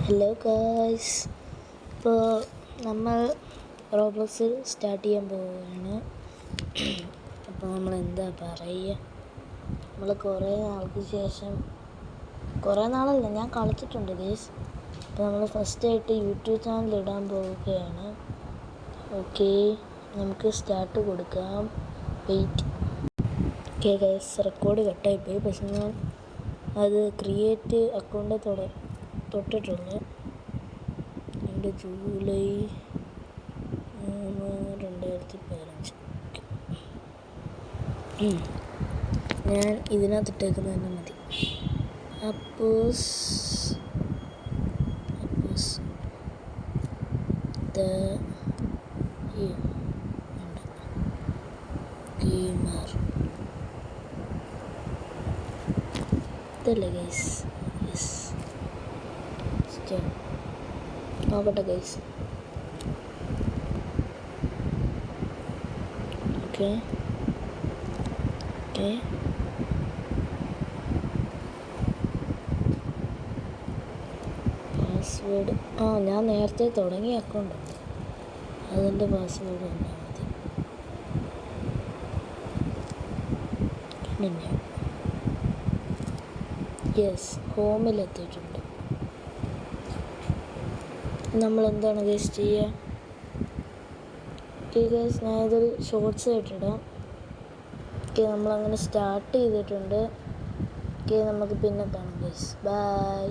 Hello guys, ഇപ്പോൾ നമ്മൾ റോബ്ലോക്സിൽ start ചെയ്യാൻ പോവുകയാണ്. അപ്പോൾ നമ്മൾ എന്താ പറയുക, നമ്മൾ കുറേ നാൾക്ക് ശേഷം, കുറേ നാളല്ല, ഞാൻ കളിച്ചിട്ടുണ്ട് ഗൈസ്. അപ്പോൾ നമ്മൾ ഫസ്റ്റായിട്ട് യൂട്യൂബ് ചാനൽ ഇടാൻ പോവുകയാണ്. ഓക്കെ, നമുക്ക് സ്റ്റാർട്ട് കൊടുക്കാം. വെയിറ്റ്. ഓക്കെ ഗൈസ്, റെക്കോർഡ് കട്ടായിപ്പോയി. പക്ഷെ ഞാൻ അത് ക്രിയേറ്റ് അക്കൗണ്ട് തൊട്ടിട്ടുള്ളൂ. 2 ജൂലൈ 2015. ഞാൻ ഇതിനകത്തിട്ടേക്കുന്നത് തന്നെ മതി. അപ്പോസ് ഗെയിമർ ഇതല്ലേ ഗൈസ്? യെസ്, നോക്കട്ടെ ഗൈസ്. ഓക്കെ പാസ്വേഡ് ഞാൻ നേരത്തെ തുടങ്ങിയ അക്കൗണ്ടുണ്ട്, അതിൻ്റെ പാസ്വേഡ് തന്നാൽ മതി. യെസ്, ഹോമിലെത്തിയിട്ടുണ്ട്. നമ്മളെന്താണ് ഗൈസ് ചെയ്യുക? ഓക്കെ ഗൈസ്, ഞാനിതൊരു ഷോർട്സ് ആയിട്ടിടാം. ഓക്കെ, നമ്മളങ്ങനെ സ്റ്റാർട്ട് ചെയ്തിട്ടുണ്ട്. ഓക്കെ, നമുക്ക് പിന്നെ കാണാം ഗൈസ്. ബൈ.